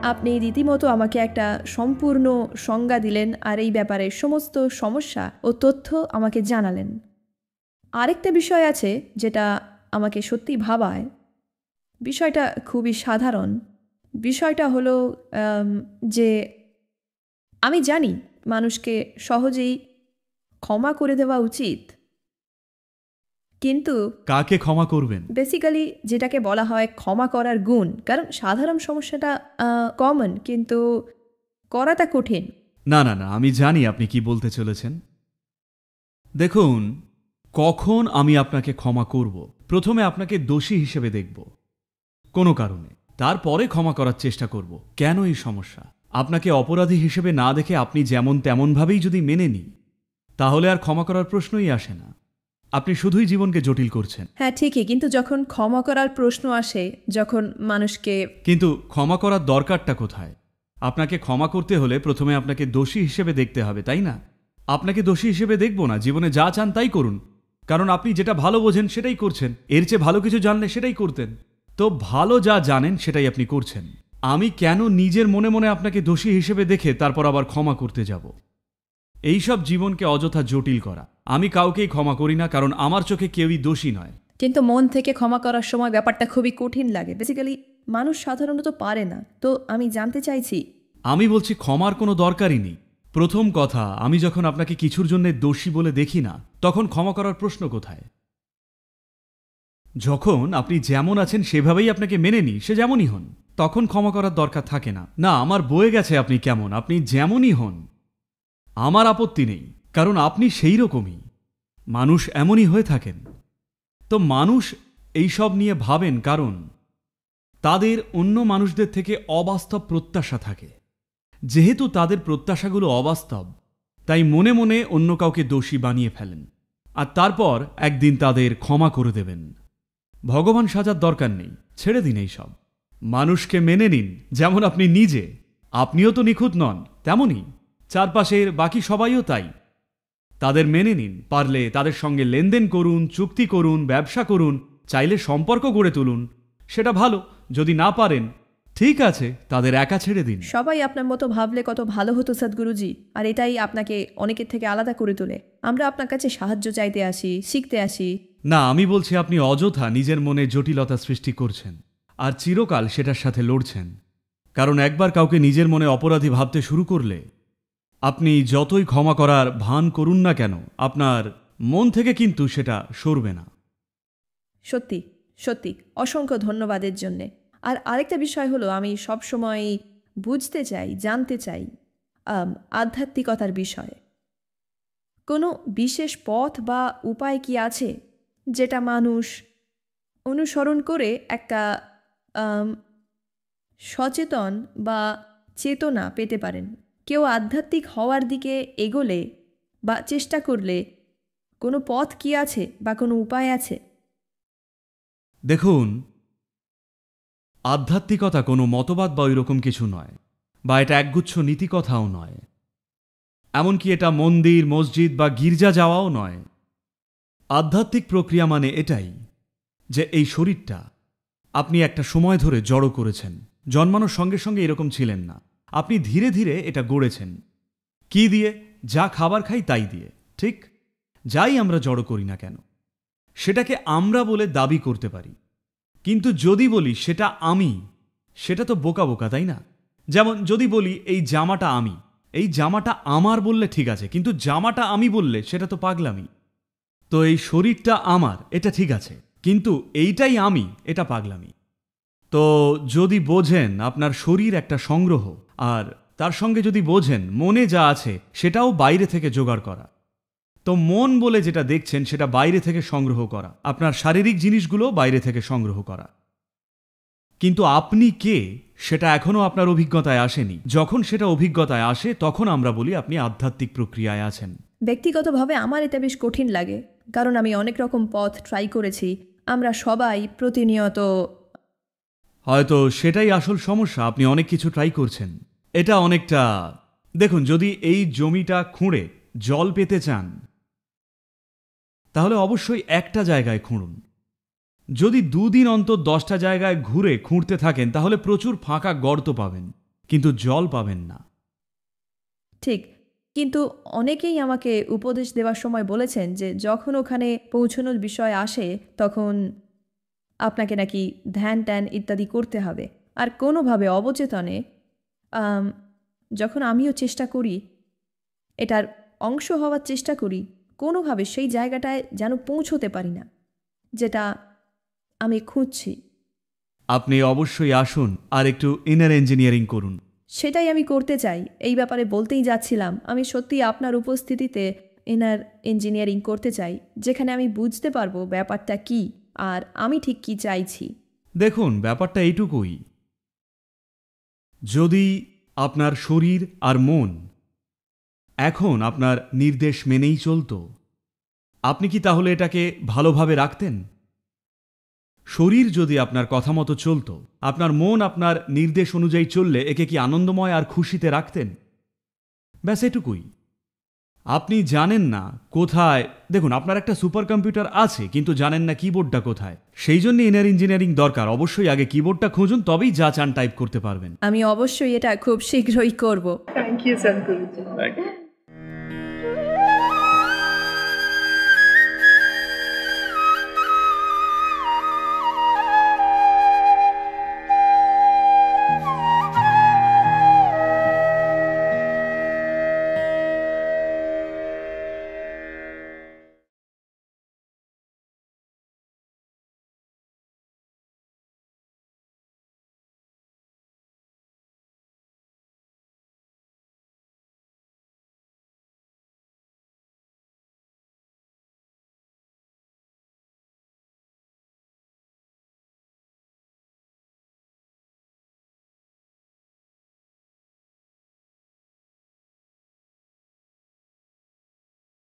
আপনি রীতিমতো আমাকে একটা সম্পূর্ণ সংজ্ঞা দিলেন আর এই ব্যাপারে সমস্ত সমস্যা ও তথ্য আমাকে জানালেন। আরেকটা বিষয় আছে যেটা আমাকে সত্যি ভাবায়। বিষয়টা খুবই সাধারণ। বিষয়টা হলো যে আমি জানি মানুষকে সহজেই ক্ষমা করে দেওয়া উচিত, কিন্তু কাকে ক্ষমা করবেন? বেসিক্যালি যেটাকে বলা হয় ক্ষমা করার গুণ, কারণ সাধারণ সমস্যাটা কমন কিন্তু করাটা কঠিন। না না না, আমি জানি আপনি কি বলতে চলেছেন। দেখুন, কখন আমি আপনাকে ক্ষমা করব, প্রথমে আপনাকে দোষী হিসেবে দেখব কোনো কারণে, তারপরে ক্ষমা করার চেষ্টা করব। কেন এই সমস্যা? আপনাকে অপরাধী হিসেবে না দেখে আপনি যেমন তেমনভাবেই যদি মেনে নিই, তাহলে আর ক্ষমা করার প্রশ্নই আসে না। আপনি শুধুই জীবনকে জটিল করছেন। হ্যাঁ ঠিকই, কিন্তু যখন ক্ষমা করার প্রশ্ন আসে, যখন মানুষকে... কিন্তু ক্ষমা করার দরকারটা কোথায়? আপনাকে ক্ষমা করতে হলে প্রথমে আপনাকে দোষী হিসেবে দেখতে হবে, তাই না? আপনাকে দোষী হিসেবে দেখব না, জীবনে যা চান তাই করুন, কারণ আপনি যেটা ভালো বোঝেন সেটাই করছেন। এর চেয়ে ভালো কিছু জানলে সেটাই করতেন। তো ভালো যা জানেন সেটাই আপনি করছেন। আমি কেন নিজের মনে মনে আপনাকে দোষী হিসেবে দেখে তারপর আবার ক্ষমা করতে যাব? এইসব জীবনকে অযথা জটিল করা। আমি কাউকেই ক্ষমা করি না, কারণ আমার চোখে কেউই দোষী নয়। কিন্তু মন থেকে ক্ষমা করার সময় ব্যাপারটা খুবই কঠিন লাগে। বেসিক্যালি মানুষ সাধারণত পারে না। তো আমি জানতে চাইছি... আমি বলছি ক্ষমার কোনো দরকারই নেই। প্রথম কথা, আমি যখন আপনাকে কিছুর জন্য দোষী বলে দেখি না, তখন ক্ষমা করার প্রশ্ন কোথায়? যখন আপনি যেমন আছেন সেভাবেই আপনাকে মেনে নিই, সে যেমনই হন, তখন ক্ষমা করার দরকার থাকে না। না, আমার বয়ে গেছে আপনি কেমন, আপনি যেমনই হন আমার আপত্তি নেই, কারণ আপনি সেই রকমই। মানুষ এমনই হয়ে থাকেন। তো মানুষ এইসব নিয়ে ভাবেন কারণ তাদের অন্য মানুষদের থেকে অবাস্তব প্রত্যাশা থাকে। যেহেতু তাদের প্রত্যাশাগুলো অবাস্তব, তাই মনে মনে অন্য কাউকে দোষী বানিয়ে ফেলেন, আর তারপর একদিন তাদের ক্ষমা করে দেবেন। ভগবান সাজার দরকার নেই, ছেড়ে দিন এই সব। মানুষকে মেনে নিন যেমন আপনি নিজে। আপনিও তো নিখুঁত নন, তেমনই চারপাশের বাকি সবাইও তাই। তাদের মেনে নিন, পারলে তাদের সঙ্গে লেনদেন করুন, চুক্তি করুন, ব্যবসা করুন, চাইলে সম্পর্ক গড়ে তুলুন, সেটা ভালো। যদি না পারেন, ঠিক আছে, তাদের একা ছেড়ে দিন। সবাই আপনার মতো ভাবলে কত ভালো হতো সদ্গুরুজি, আর এটাই আপনাকে অনেকের থেকে আলাদা করে তোলে। আমরা আপনার কাছে সাহায্য চাইতে আসি, শিখতে আসি। না, আমি বলছি আপনি অযথা নিজের মনে জটিলতা সৃষ্টি করছেন, আর চিরকাল সেটার সাথে লড়ছেন। কারণ একবার কাউকে নিজের মনে অপরাধী ভাবতে শুরু করলে, আপনি যতই ক্ষমা করার ভান করুন না কেন, আপনার মন থেকে কিন্তু সেটা সরবে না। সত্যি সত্যি অসংখ্য ধন্যবাদের জন্যে। আর আরেকটা বিষয় হলো, আমি সবসময় বুঝতে চাই, জানতে চাই আধ্যাত্মিকতার বিষয়ে কোনো বিশেষ পথ বা উপায় কি আছে যেটা মানুষ অনুসরণ করে একটা সচেতন বা চেতনা পেতে পারেন? কেউ আধ্যাত্মিক হওয়ার দিকে এগোলে বা চেষ্টা করলে কোনো পথ কি আছে বা কোনো উপায় আছে? দেখুন, আধ্যাত্মিকতা কোনো মতবাদ বা ওইরকম কিছু নয়, বা এটা একগুচ্ছ নীতিকথাও নয়, এমনকি এটা মন্দির, মসজিদ বা গির্জা যাওয়াও নয়। আধ্যাত্মিক প্রক্রিয়া মানে এটাই যে এই শরীরটা আপনি একটা সময় ধরে জড়ো করেছেন। জন্মানোর সঙ্গে সঙ্গে এরকম ছিলেন না, আপনি ধীরে ধীরে এটা গড়েছেন। কি দিয়ে? যা খাবার খাই তাই দিয়ে, ঠিক? যাই আমরা জড়ো করি না কেন, সেটাকে আমরা বলে দাবি করতে পারি। কিন্তু যদি বলি সেটা আমি, সেটা তো বোকা বোকা, তাই না? যেমন যদি বলি এই জামাটা আমি, এই জামাটা আমার বললে ঠিক আছে, কিন্তু জামাটা আমি বললে সেটা তো পাগলামি। তো এই শরীরটা আমার, এটা ঠিক আছে, কিন্তু এইটাই আমি, এটা পাগলামি। তো যদি বোঝেন আপনার শরীর একটা সংগ্রহ, আর তার সঙ্গে যদি বোঝেন মনে যা আছে সেটাও বাইরে থেকে জোগাড় করা, তো মন বলে যেটা দেখছেন সেটা বাইরে থেকে সংগ্রহ করা, আপনার শারীরিক জিনিসগুলো বাইরে থেকে সংগ্রহ করা। কিন্তু আপনি কে সেটা এখনো আপনার অভিজ্ঞতায় আসেনি। যখন সেটা অভিজ্ঞতায় আসে তখন আমরা বলি আপনি আধ্যাত্মিক প্রক্রিয়ায় আছেন। ব্যক্তিগতভাবে আমার এটা বেশ কঠিন লাগে, কারণ আমি অনেক রকম পথ ট্রাই করেছি। আমরা সবাই প্রতিনিয়ত... হয়তো সেটাই আসল সমস্যা, আপনি অনেক কিছু ট্রাই করছেন। এটা অনেকটা, দেখুন, যদি এই জমিটা খুঁড়ে জল পেতে চান তাহলে অবশ্যই একটা জায়গায় খুঁড়ুন। যদি দুদিন অন্তর 10টা জায়গায় ঘুরে খুঁড়তে থাকেন তাহলে প্রচুর ফাঁকা গর্ত পাবেন। কিন্তু জল পাবেন না। ঠিক, কিন্তু অনেকেই আমাকে উপদেশ দেওয়ার সময় বলেছেন যে যখন ওখানে পৌঁছানোর বিষয় আসে তখন আপনাকে নাকি ধ্যান ট্যান ইত্যাদি করতে হবে। আর কোনোভাবে অবচেতনে আম, যখন আমিও চেষ্টা করি, এটার অংশ হওয়ার চেষ্টা করি, কোনোভাবে সেই জায়গাটায় যেন পৌঁছতে পারি না, যেটা আমি খুঁজছি। আপনি অবশ্যই আসুন আর একটু ইনার ইঞ্জিনিয়ারিং করুন। সেটাই আমি করতে চাই। এই ব্যাপারে বলতেই যাচ্ছিলাম, আমি সত্যি আপনার উপস্থিতিতে ইনার ইঞ্জিনিয়ারিং করতে চাই, যেখানে আমি বুঝতে পারবো ব্যাপারটা কি আর আমি ঠিক কি চাইছি। দেখুন, ব্যাপারটা এইটুকুই, যদি আপনার শরীর আর মন এখন আপনার নির্দেশ মেনেই চলতো, আপনি কি তাহলে এটাকে ভালোভাবে রাখতেন? শরীর যদি আপনার কথা মতো চলতো, আপনার মন আপনার নির্দেশ অনুযায়ী চললে একে কি আনন্দময় আর খুশিতে রাখতেন? ব্যাস এটুকুই। আপনি জানেন না কোথায়, দেখুন আপনার একটা সুপার কম্পিউটার আছে কিন্তু জানেন না কিবোর্ডটা কোথায়। সেই জন্য ইনার ইঞ্জিনিয়ারিং দরকার। অবশ্যই আগে কিবোর্ডটা খুঁজুন, তবেই যা চান টাইপ করতে পারবেন। আমি অবশ্যই এটা খুব শীঘ্রই করব। Thank you, Sadhguruji.